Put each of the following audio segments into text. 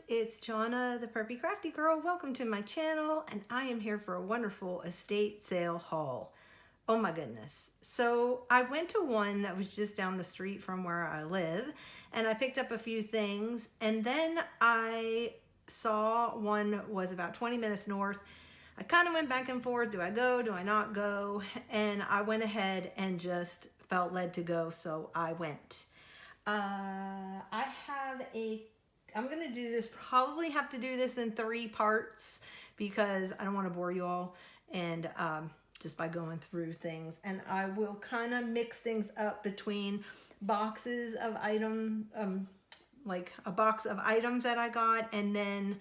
it's Jonna, the Preppy Crafty Girl. Welcome to my channel, and I am here for a wonderful estate sale haul. Oh my goodness. So I went to one that was just down the street from where I live, and I picked up a few things, and then I saw one was about 20 minutes north. I kind of went back and forth. Do I go? Do I not go? And I went ahead and just felt led to go, so I went. I'm going to do this, probably have to do this in 3 parts because I don't want to bore you all and just by going through things. And I will kind of mix things up between boxes of items, like a box of items that I got, and then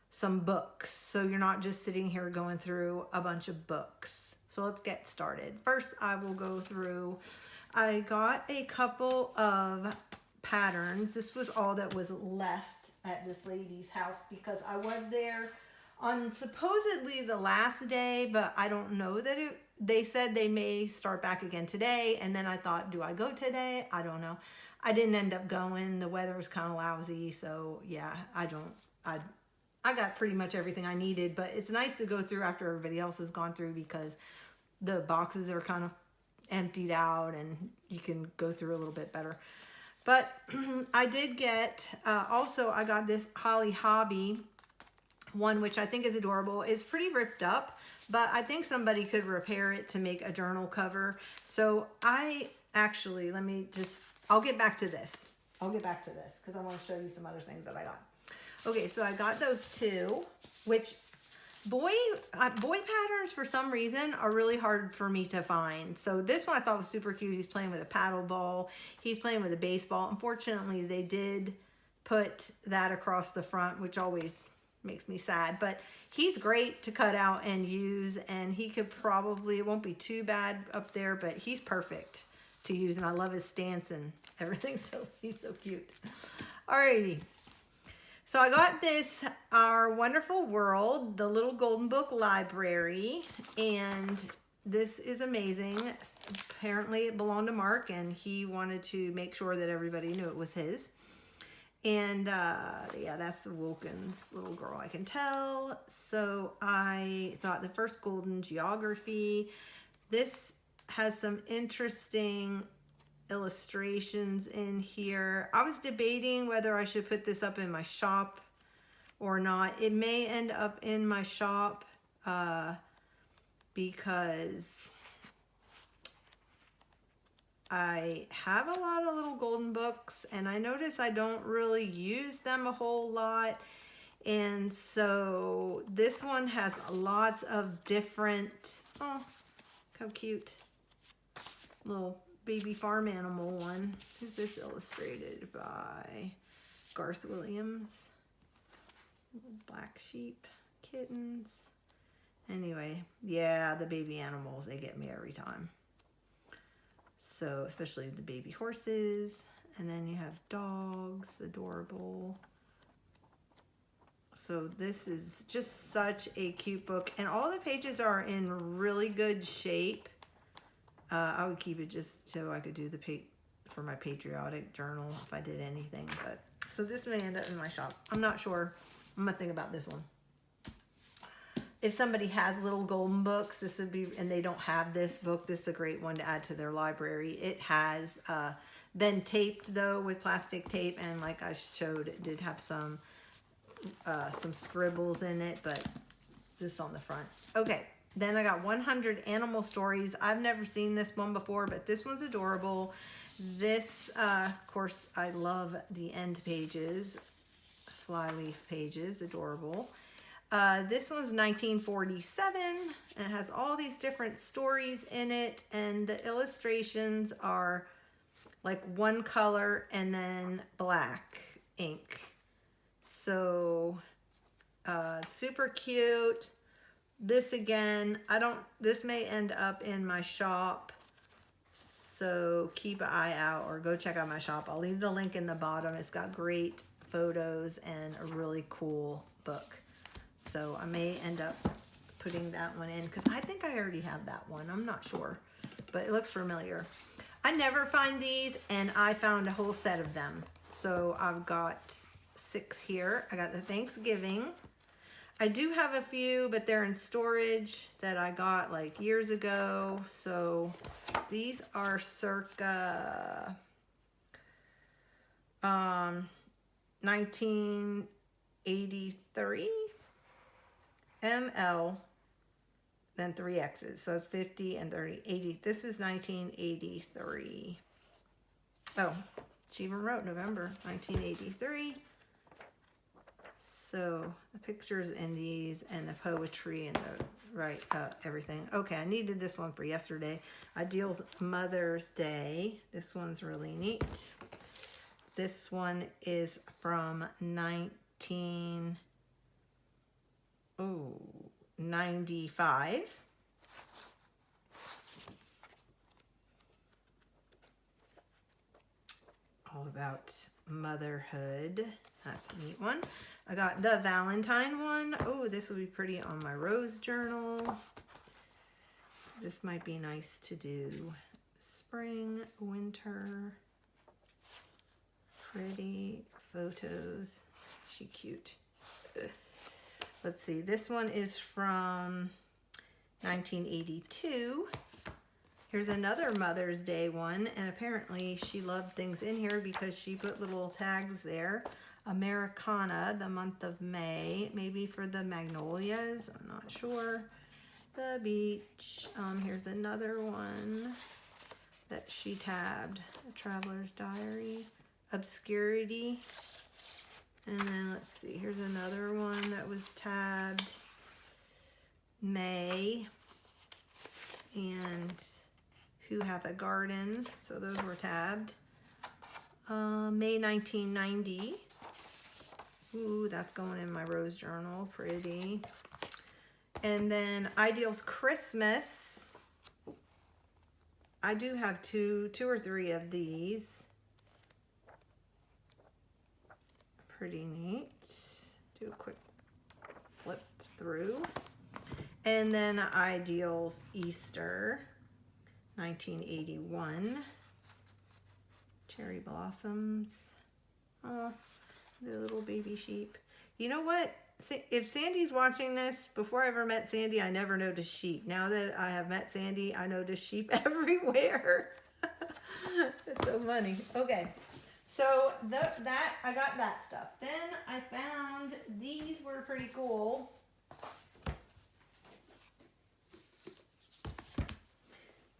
some books. So you're not just sitting here going through a bunch of books. So let's get started. First, I will go through, I got a couple of patterns. This was all that was left at this lady's house because I was there on supposedly the last day, but I don't know that they said they may start back again today. And then I thought, do I go today? I don't know. I didn't end up going. The weather was kind of lousy. So yeah, I got pretty much everything I needed, but it's nice to go through after everybody else has gone through because the boxes are kind of emptied out and you can go through a little bit better. But I did get, also I got this Holly Hobby one, which I think is adorable. It's pretty ripped up, but I think somebody could repair it to make a journal cover. So I actually, I'll get back to this. Because I want to show you some other things that I got. Okay, so I got those 2, which boy patterns for some reason are really hard for me to find. So this one I thought was super cute. He's playing with a paddle ball. He's playing with a baseball. Unfortunately, they did put that across the front, which always makes me sad. But he's great to cut out and use, and he could probably, it won't be too bad up there, but he's perfect to use, and I love his stance and everything, so he's so cute. Alrighty. So I got this, Our Wonderful World, the little Golden Book Library, and this is amazing. Apparently it belonged to Mark, and he wanted to make sure that everybody knew it was his. And yeah, that's the Wilkins little girl, I can tell. So I thought the first Golden Geography. This has some interesting illustrations in here. I was debating whether I should put this up in my shop or not. It may end up in my shop because I have a lot of little golden books, and I notice I don't really use them a whole lot. And so this one has lots of different, oh, how cute, little baby farm animal one. Who's this illustrated by? Garth Williams. Little black sheep, kittens. Anyway, yeah, the baby animals, they get me every time. So, especially the baby horses. And then you have dogs, adorable. So this is just such a cute book. And all the pages are in really good shape. I would keep it just so I could do for my patriotic journal if I did anything. But so this may end up in my shop. I'm not sure. I'm gonna think about this one. If somebody has little golden books, this would be, and they don't have this book, this is a great one to add to their library. It has been taped though with plastic tape, and like I showed, it did have some scribbles in it, but this on the front. Okay. Then I got 100 Animal Stories. I've never seen this one before, but this one's adorable. This, of course, I love the end pages, flyleaf pages, adorable. This one's 1947, and it has all these different stories in it, and the illustrations are like one color and then black ink. So, super cute. This again, this may end up in my shop, so keep an eye out or go check out my shop. I'll leave the link in the bottom. It's got great photos and a really cool book. So I may end up putting that one in because I think I already have that one. I'm not sure, but it looks familiar. I never find these, and I found a whole set of them. So I've got 6 here. I got the Thanksgiving. I do have a few, but they're in storage that I got like years ago. So these are circa 1983 ml, then 3 X's. So it's 50 and 30, 80. This is 1983. Oh, she even wrote November 1983. So the pictures in these and the poetry and the everything. Okay, I needed this one for yesterday. Ideals Mother's Day. This one's really neat. This one is from 1995. All about motherhood. That's a neat one. I got the Valentine one. Oh, this will be pretty on my rose journal. This might be nice to do. Spring, winter, pretty photos. She cute. Ugh. Let's see. This one is from 1982. Here's another Mother's Day one, and apparently she loved things in here because she put little tags there. Americana, the month of May, maybe for the magnolias, I'm not sure. The beach, here's another one that she tabbed. The Traveler's Diary, Obscurity. And then let's see, here's another one that was tabbed May, and Who Hath a Garden, so those were tabbed. May 1990. Ooh, that's going in my rose journal, pretty. And then Ideals Christmas. I do have two or three of these. Pretty neat. Do a quick flip through. And then Ideals Easter, 1981. Cherry blossoms. Oh, the little baby sheep. You know what? If Sandy's watching this, before I ever met Sandy, I never noticed sheep. Now that I have met Sandy, I notice sheep everywhere. It's so funny. Okay. So I got that stuff. Then I found these were pretty cool.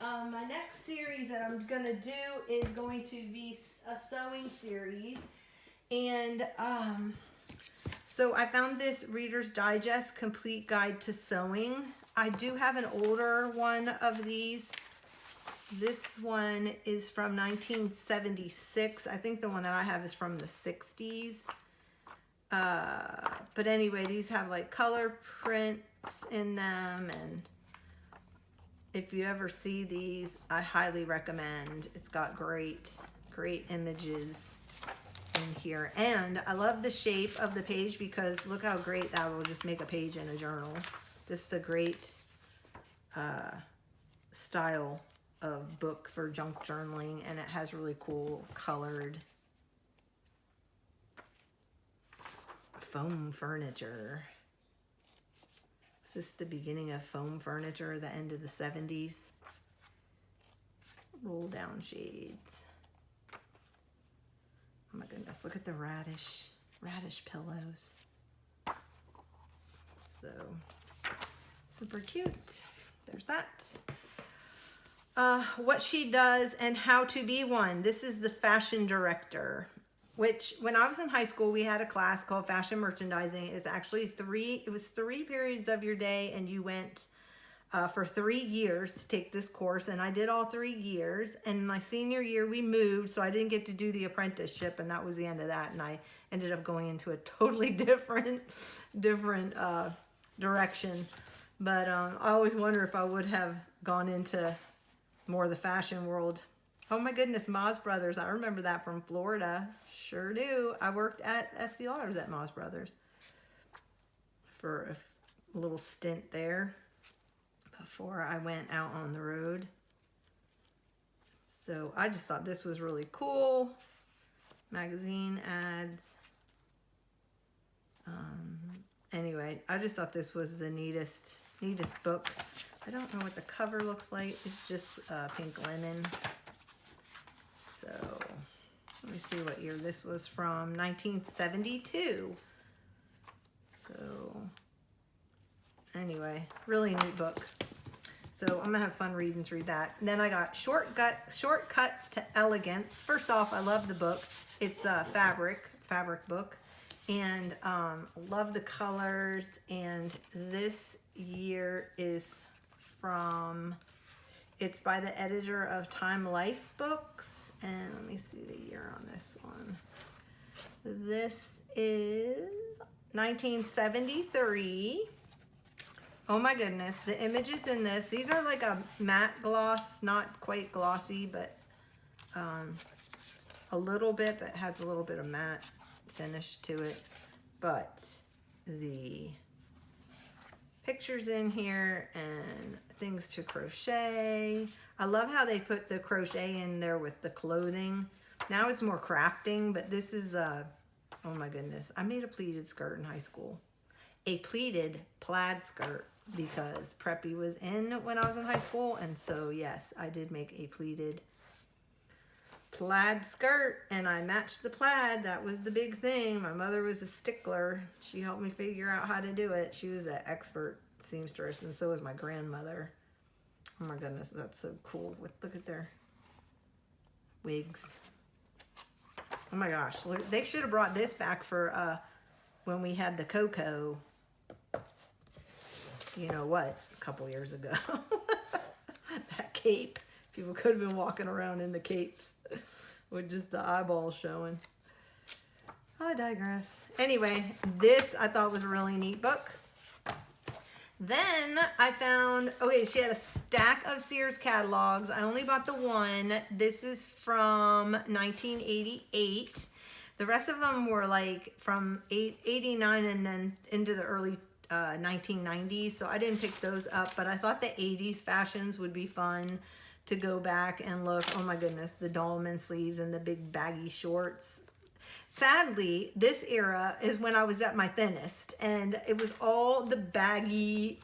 My next series that I'm gonna do is going to be a sewing series, and so I found this Reader's Digest Complete Guide to Sewing. I do have an older one of these. This one is from 1976. I think the one that I have is from the 60s. But anyway, these have like color prints in them, and if you ever see these, I highly recommend. It's got great images in here. And I love the shape of the page because look how great that will just make a page in a journal. This is a great style of book for junk journaling, and it has really cool colored foam furniture. Is this the beginning of foam furniture, the end of the 70s? Roll down shades. Oh my goodness, look at the radish pillows. So, super cute. There's that. What she does and how to be one. This is the fashion director, which when I was in high school, we had a class called fashion merchandising. It's actually three periods of your day, and you went for 3 years to take this course, and I did all 3 years. And my senior year, we moved, so I didn't get to do the apprenticeship, and that was the end of that. And I ended up going into a totally different direction. But I always wonder if I would have gone into more of the fashion world. Oh my goodness, Moss Brothers. I remember that from Florida. Sure do. I worked at Estee Lauder's at Moss Brothers for a little stint there before I went out on the road. So I just thought this was really cool. Magazine ads. anyway, I just thought this was the neatest book. I don't know what the cover looks like. It's just pink linen. So let me see what year this was from. 1972. So anyway, really neat book. So I'm gonna have fun reading through that. And then I got Shortcuts to Elegance. First off, I love the book. It's a fabric book, and love the colors. And this year is from, it's by the editor of Time Life Books. And let me see the year on this one. This is 1973. Oh my goodness, the images in this, these are like a matte gloss, not quite glossy, but a little bit, but has a little bit of matte finish to it. But the pictures in here and things to crochet. I love how they put the crochet in there with the clothing. Now it's more crafting, but this is, oh my goodness. I made a pleated skirt in high school. A pleated plaid skirt, because preppy was in when I was in high school. And so, yes, I did make a pleated plaid skirt, and I matched the plaid. That was the big thing. My mother was a stickler. She helped me figure out how to do it. She was an expert seamstress, and so was my grandmother. Oh my goodness, that's so cool. Look at their wigs. Oh my gosh, they should have brought this back for when we had the Coco, you know what, a couple years ago. That cape. People could have been walking around in the capes with just the eyeballs showing. I digress. Anyway, this I thought was a really neat book. Then I found, okay, she had a stack of Sears catalogs. I only bought the one. This is from 1988. The rest of them were like from 89 and then into the early 1990s. So I didn't pick those up, but I thought the 80s fashions would be fun to go back and look. Oh my goodness, the dolman sleeves and the big baggy shorts. Sadly, this era is when I was at my thinnest, and it was all the baggy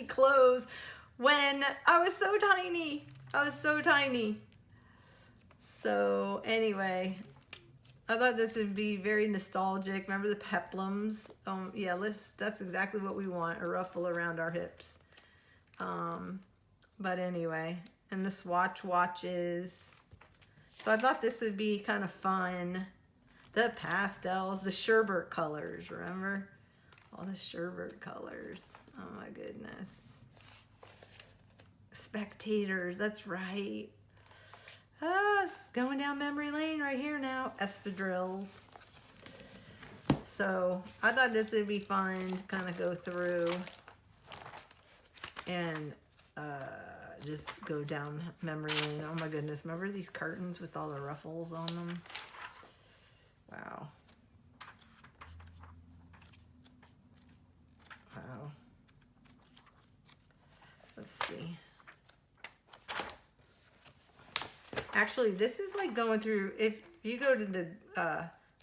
clothes when I was so tiny. I was so tiny. So anyway, I thought this would be very nostalgic. Remember the peplums? Yeah, that's exactly what we want, a ruffle around our hips. But anyway, and the swatch watches. So I thought this would be kind of fun. The pastels, the sherbet colors, remember? All the sherbet colors. Oh my goodness. Spectators, that's right. Ah, it's going down memory lane right here now. Espadrilles. So I thought this would be fun to kind of go through and just go down memory lane. Oh my goodness, remember these curtains with all the ruffles on them? Wow. Wow. Let's see. Actually, this is like going through, if you go to the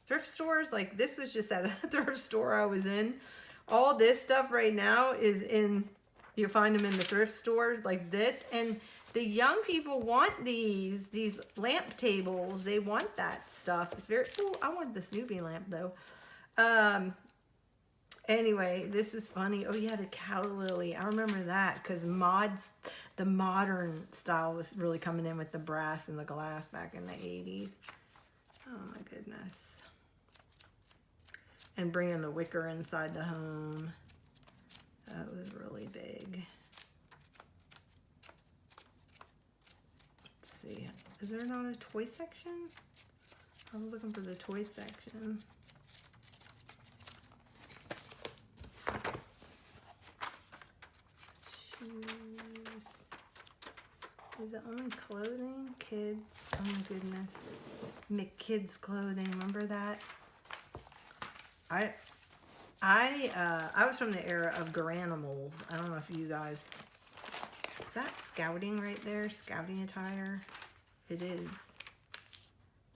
thrift stores, like this was just at a thrift store I was in. All this stuff right now is in, you'll find them in the thrift stores like this. And the young people want these lamp tables. They want that stuff. It's very, oh, I want the Snoopy lamp though. Anyway, this is funny. Oh yeah, the calla lily. I remember that because the modern style was really coming in with the brass and the glass back in the 80s. Oh my goodness. And bringing the wicker inside the home. That was really big. See, is there not a toy section? I was looking for the toy section. Shoes. Is it only clothing? Kids. Oh my goodness. McKids clothing. Remember that? I was from the era of Garanimals. I don't know if you guys. Is that scouting right there? Scouting attire? It is.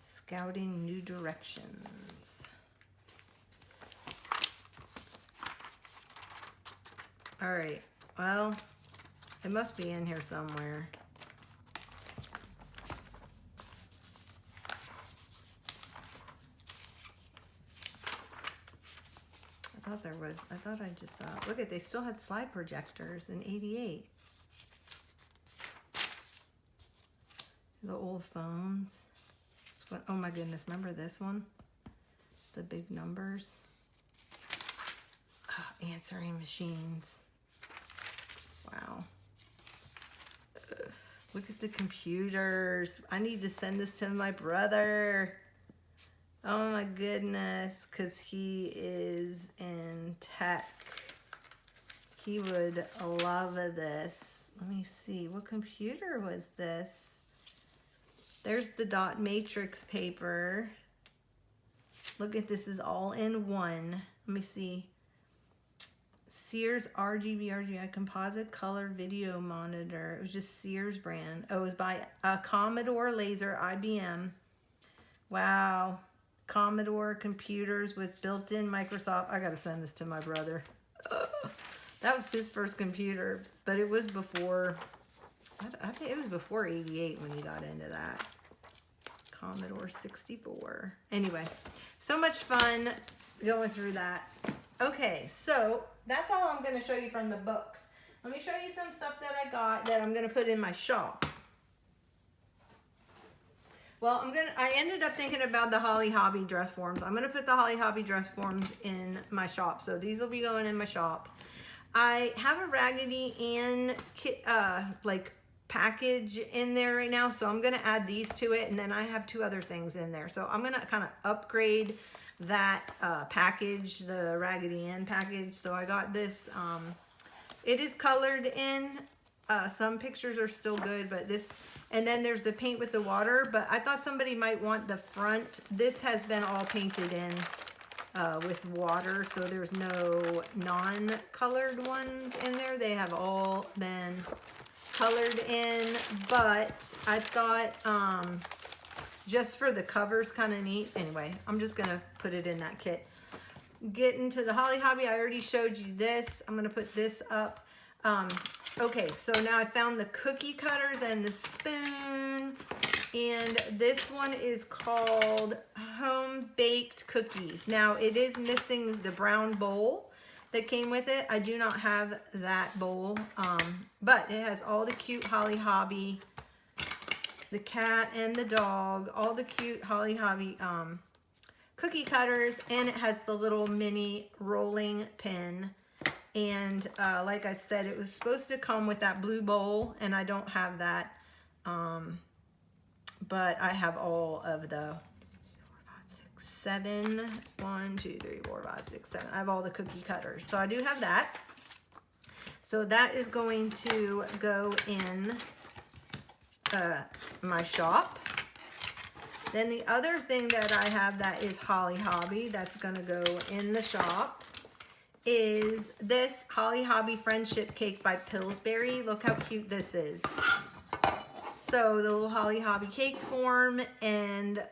Scouting New Directions. All right, well, it must be in here somewhere. I thought there was, I thought I just saw it. Look at, they still had slide projectors in 88. The old phones. Oh my goodness, remember this one? The big numbers. Oh, answering machines. Wow. Look at the computers. I need to send this to my brother. Oh my goodness, because he is in tech. He would love this. Let me see, what computer was this? There's the dot matrix paper. Look at this, is all in one. Let me see. Sears RGBI composite color video monitor. It was just Sears brand. Oh, it was by a Commodore Laser IBM. Wow. Commodore computers with built-in Microsoft. I gotta send this to my brother. That was his first computer, but it was before, I think it was before 88 when he got into that. Commodore 64. Anyway, so much fun going through that. Okay, so that's all I'm gonna show you from the books. Let me show you some stuff that I got that I'm gonna put in my shop. Well, I ended up thinking about the Holly Hobby dress forms. I'm gonna put the Holly Hobby dress forms in my shop. So these will be going in my shop. I have a Raggedy Ann like package in there right now. So I'm gonna add these to it, and then I have 2 other things in there. So I'm gonna kind of upgrade that package, the Raggedy Ann package. So I got this, it is colored in. Some pictures are still good, but this, and then there's the paint with the water, but I thought somebody might want the front. This has been all painted in with water, so there's no non-colored ones in there. They have all been colored in, but I thought just for the covers, kind of neat. Anyway, I'm just gonna put it in that kit. Get into the Holly Hobby. I already showed you this. I'm gonna put this up. Okay, so now I found the cookie cutters and the spoon, and this one is called Home Baked Cookies. Now it is missing the brown bowl that came with it. I do not have that bowl, but it has all the cute Holly Hobby, the cat and the dog, all the cute Holly Hobby cookie cutters, and it has the little mini rolling pin. And like I said, it was supposed to come with that blue bowl, and I don't have that. But I have all of the 7, 1, 2, 3, 4, 5, 6, 7. I have all the cookie cutters. So I do have that. So that is going to go in my shop. Then the other thing that I have that is Holly Hobby, that's going to go in the shop, is this Holly Hobby Friendship Cake by Pillsbury. Look how cute this is. So the little Holly Hobby cake form and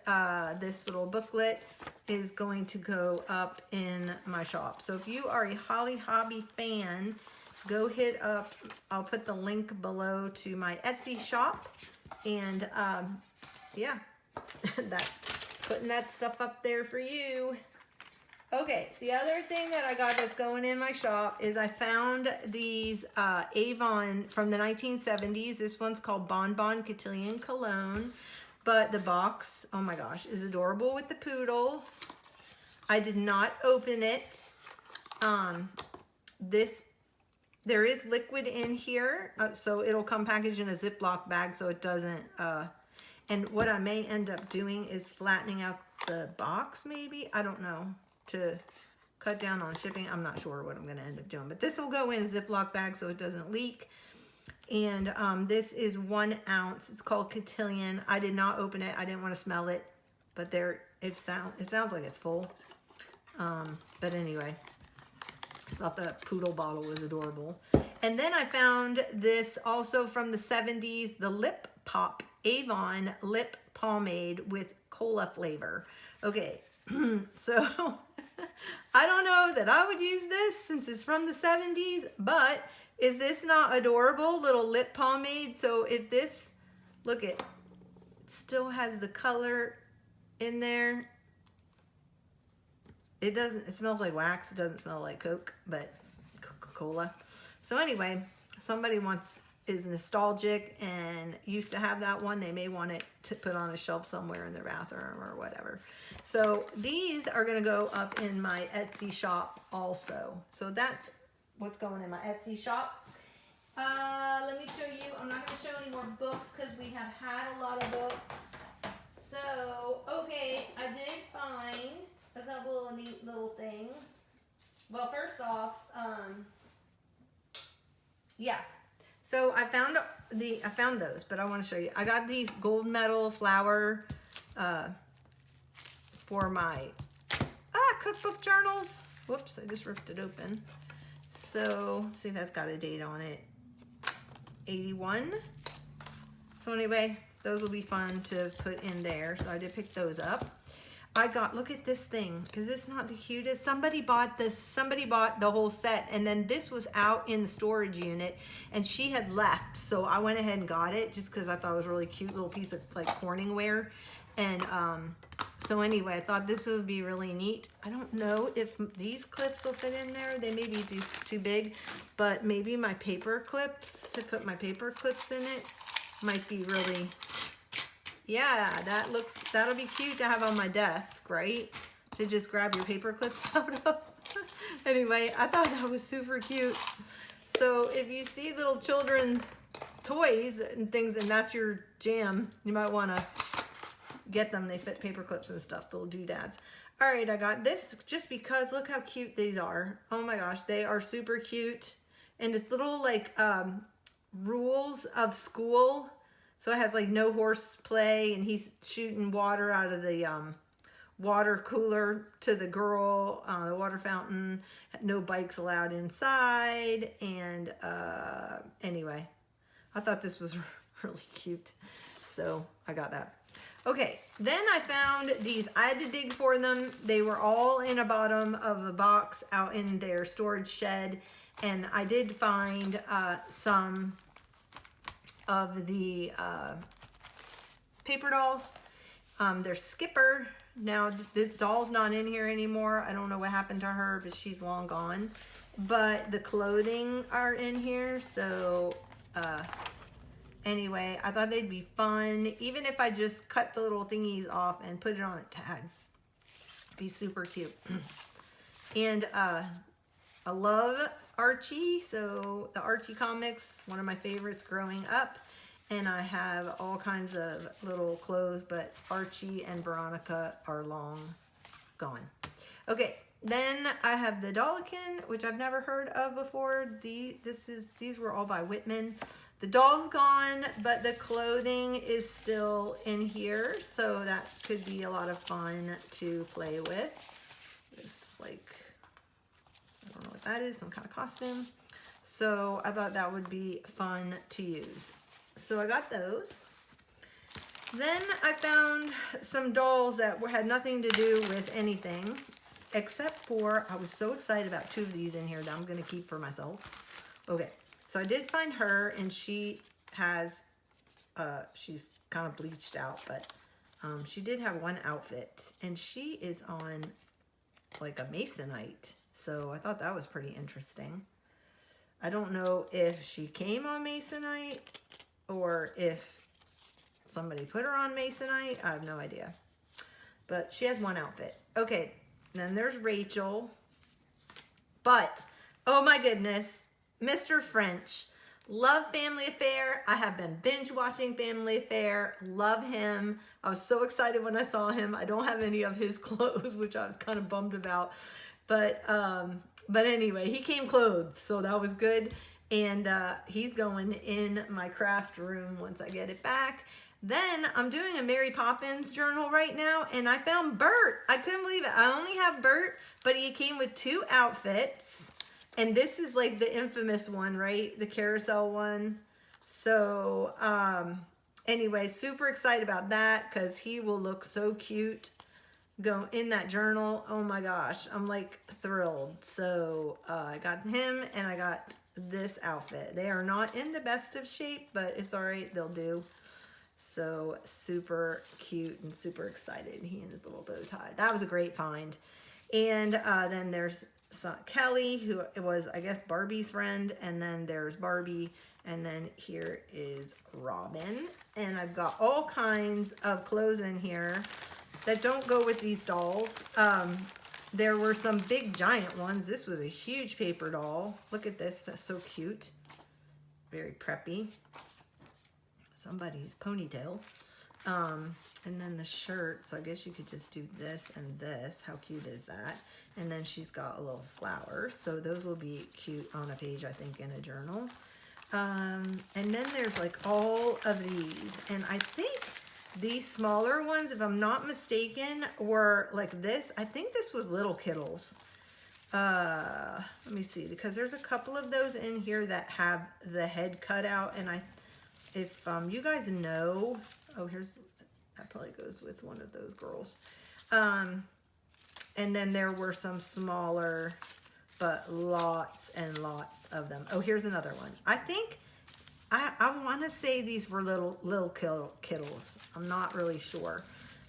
this little booklet is going to go up in my shop. So if you are a Holly Hobby fan, go hit up, I'll put the link below to my Etsy shop. And yeah, putting that stuff up there for you. Okay, the other thing that I got that's going in my shop is I found these Avon from the 1970s. This one's called Bon Bon Cotillion Cologne. But the box, oh my gosh, is adorable with the poodles. I did not open it. There is liquid in here, so it'll come packaged in a Ziploc bag so it doesn't, and what I may end up doing is flattening out the box maybe, I don't know, to cut down on shipping. I'm not sure what I'm going to end up doing, but this will go in a Ziploc bag so it doesn't leak. And this is 1 ounce. It's called Cotillion. I did not open it. I didn't want to smell it, but it sounds like it's full. But anyway, I thought the poodle bottle was adorable. And then I found this also from the 70s, the Lip Pop Avon Lip Pomade with cola flavor. Okay, so I don't know that I would use this since it's from the 70s, but is this not adorable? Little lip pomade. So if this, look it still has the color in there. It doesn't, it smells like wax. It doesn't smell like Coke, but Coca-Cola. So anyway, somebody is nostalgic and used to have that one. They may want it to put on a shelf somewhere in their bathroom or whatever. So these are going to go up in my Etsy shop also. So that's what's going in my Etsy shop. Let me show you. I'm not going to show any more books because we have had a lot of books. So, okay, I did find a couple of neat little things. Well, first off, yeah. So I found those, but I want to show you. I got these gold medal flower for my cookbook journals. Whoops, I just ripped it open. So see if that's got a date on it. 81. So anyway, those will be fun to put in there. So I did pick those up. I got, look at this thing. Is this not the cutest? Somebody bought this, somebody bought the whole set, and then this was out in the storage unit and she had left. So I went ahead and got it just because I thought it was a really cute little piece of like Corningware. And so anyway, I thought this would be really neat. I don't know if these clips will fit in there. They may be too big, but maybe my paper clips, to put my paper clips in it, might be really, yeah, that'll be cute to have on my desk, right? To just grab your paper clips out of. Anyway, I thought that was super cute. So if you see little children's toys and things and that's your jam, you might want to get them. They fit paper clips and stuff, little doodads. All right, I got this just because look how cute these are. Oh my gosh, they are super cute. And it's little like rules of school. So it has like no horseplay, and he's shooting water out of the water cooler to the girl, the water fountain. No bikes allowed inside. And anyway, I thought this was really cute. So I got that. Okay, then I found these. I had to dig for them. They were all in a bottom of a box out in their storage shed. And I did find some of the paper dolls. They're Skipper. Now, the doll's not in here anymore. I don't know what happened to her, but she's long gone. But the clothing are in here. So, anyway, I thought they'd be fun. Even if I just cut the little thingies off and put it on a tag. Be super cute. And I love Archie. So the Archie comics, one of my favorites growing up. And I have all kinds of little clothes, but Archie and Veronica are long gone. Okay, then I have the Dollikin, which I've never heard of before. These were all by Whitman. The doll's gone, but the clothing is still in here, so that could be a lot of fun to play with. It's like, I don't know what that is, some kind of costume. So I thought that would be fun to use. So I got those. Then I found some dolls that had nothing to do with anything, except for, I was so excited about two of these in here that I'm going to keep for myself. Okay, so I did find her, and she has, she's kind of bleached out, but she did have one outfit, and she is on like a masonite. So I thought that was pretty interesting. I don't know if she came on masonite or if somebody put her on masonite. I have no idea. But she has one outfit. Okay, then there's Rachel. But, oh my goodness, Mr. French. Love Family Affair. I have been binge watching Family Affair. Love him. I was so excited when I saw him. I don't have any of his clothes, which I was kind of bummed about. But anyway, he came clothed, so that was good. And he's going in my craft room once I get it back. Then I'm doing a Mary Poppins journal right now, and I found Bert. I couldn't believe it. I only have Bert, but he came with two outfits. And this is like the infamous one, right? The carousel one. So anyway, super excited about that because he will look so cute go in that journal. Oh my gosh, I'm like thrilled. So I got him and I got this outfit. They are not in the best of shape, but it's all right, they'll do. So super cute and super excited. He and his little bow tie. That was a great find. And then there's Kelly, who was, I guess, Barbie's friend. And then there's Barbie. And then here is Robin. And I've got all kinds of clothes in here that don't go with these dolls. There were some big giant ones. This was a huge paper doll. Look at this. That's so cute. Very preppy. Somebody's ponytail. And then the shirt. So I guess you could just do this and this. How cute is that? And then she's got a little flower. So those will be cute on a page, I think, in a journal. And then there's like all of these. And I think these smaller ones, if I'm not mistaken, were like this. I think this was Little Kittles. Let me see, because there's a couple of those in here that have the head cut out. And if you guys know, oh, that probably goes with one of those girls. And then there were some smaller, but lots and lots of them. Oh, here's another one. I think, I want to say these were little Kittles. I'm not really sure.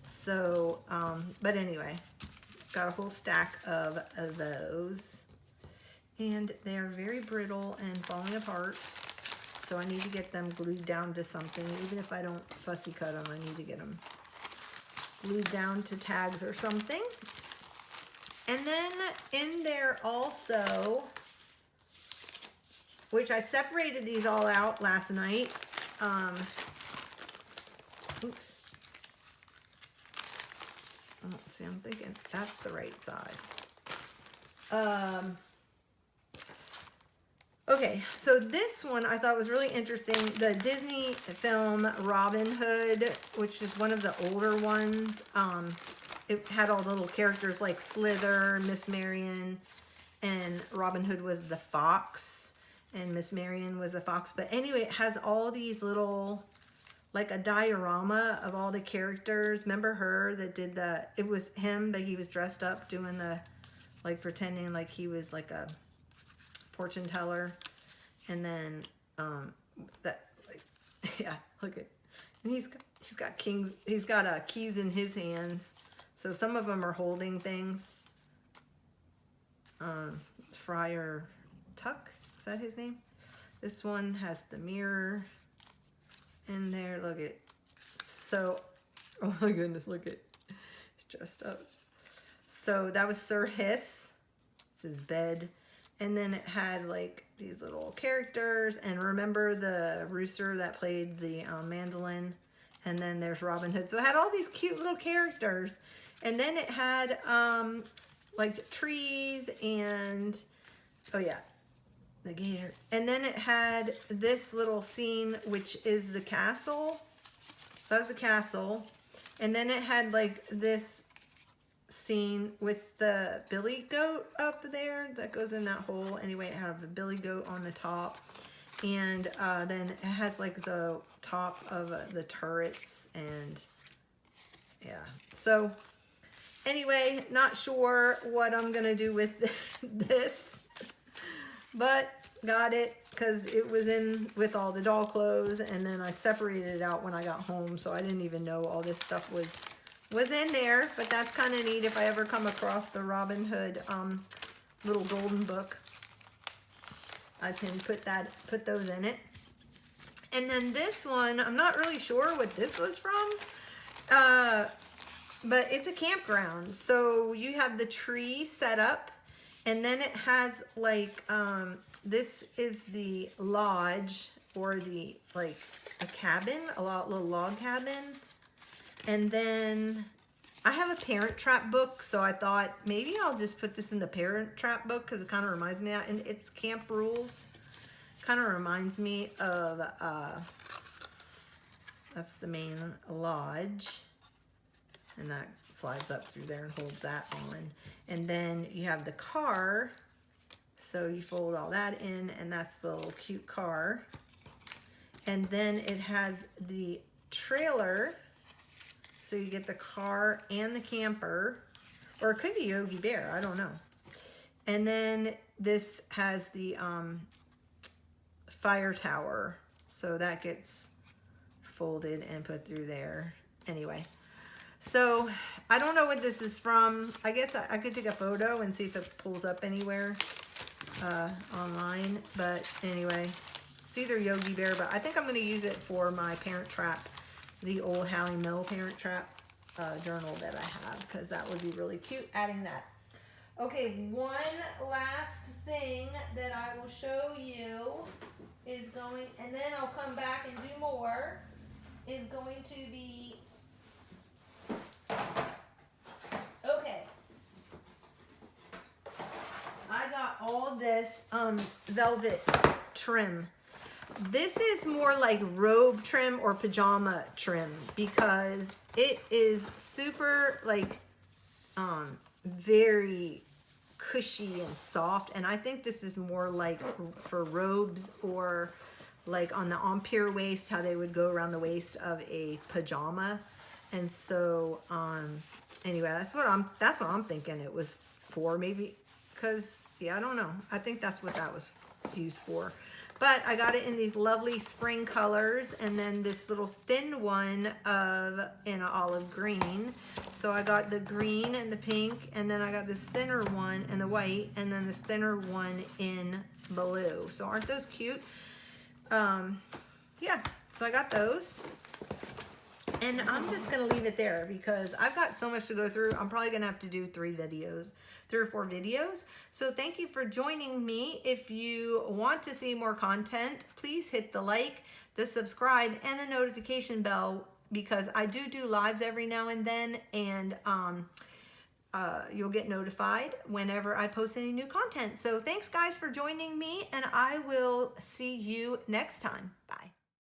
So, but anyway, got a whole stack of those. And they are very brittle and falling apart. So I need to get them glued down to something. Even if I don't fussy cut them, I need to get them glued down to tags or something. And then in there also, which I separated these all out last night. Oops. Oh, see, I'm thinking that's the right size. Okay, so this one I thought was really interesting. The Disney film Robin Hood, which is one of the older ones. It had all the little characters like Slither, Miss Marion, and Robin Hood was the fox, and Miss Marion was a fox. But anyway, it has all these little, like a diorama of all the characters. Remember her that did it was him, but he was dressed up doing the, like pretending like he was like a fortune teller. And then yeah, look at, and he's got keys in his hands. So some of them are holding things. Friar Tuck, is that his name? This one has the mirror in there. Look at, so, oh my goodness, look at, he's dressed up. So that was Sir Hiss. It's his bed. And then it had like these little characters. And remember the rooster that played the mandolin. And then there's Robin Hood. So it had all these cute little characters. And then it had like trees and, oh yeah, the gator. And then it had this little scene, which is the castle. So that was the castle. And then it had like this scene with the billy goat up there that goes in that hole. Anyway, it had a billy goat on the top. And then it has like the top of the turrets and yeah. So anyway, not sure what I'm gonna do with this, but got it because it was in with all the doll clothes, and then I separated it out when I got home, so I didn't even know all this stuff was in there. But that's kind of neat if I ever come across the Robin Hood little golden book. I can put those in it. And then this one, I'm not really sure what this was from, but it's a campground. So you have the tree set up, and then it has like, this is the lodge, or the, like a cabin, little log cabin. And then I have a Parent Trap book, so I thought maybe I'll just put this in the Parent Trap book because it kind of reminds me of that. And it's Camp Rules. Kind of reminds me of, that's the main lodge. And that slides up through there and holds that on. And then you have the car. So you fold all that in, and that's the little cute car. And then it has the trailer. So you get the car and the camper, or it could be Yogi Bear, I don't know. And then this has the fire tower. So that gets folded and put through there. Anyway, so I don't know what this is from. I guess I could take a photo and see if it pulls up anywhere online. But anyway, it's either Yogi Bear, but I think I'm going to use it for my Parent Trap, the old Hallie Mill Parent Trap journal that I have, because that would be really cute, adding that. Okay, one last thing that I will show you is going, and then I'll come back and do more, is going to be, okay, I got all this velvet trim. This is more like robe trim or pajama trim because it is super like very cushy and soft, and I think this is more like for robes or like on the empire waist, how they would go around the waist of a pajama. And so anyway, that's what I'm thinking it was for, maybe, because yeah, I don't know, I think that's what that was used for. But I got it in these lovely spring colors, and then this little thin one in an olive green. So I got the green and the pink, and then I got this thinner one in the white, and then this thinner one in blue. So aren't those cute? Yeah, so I got those. And I'm just going to leave it there because I've got so much to go through. I'm probably going to have to do 3 or 4 videos. So thank you for joining me. If you want to see more content, please hit the like, the subscribe, and the notification bell, because I do lives every now and then, and you'll get notified whenever I post any new content. So thanks guys for joining me, and I will see you next time. Bye.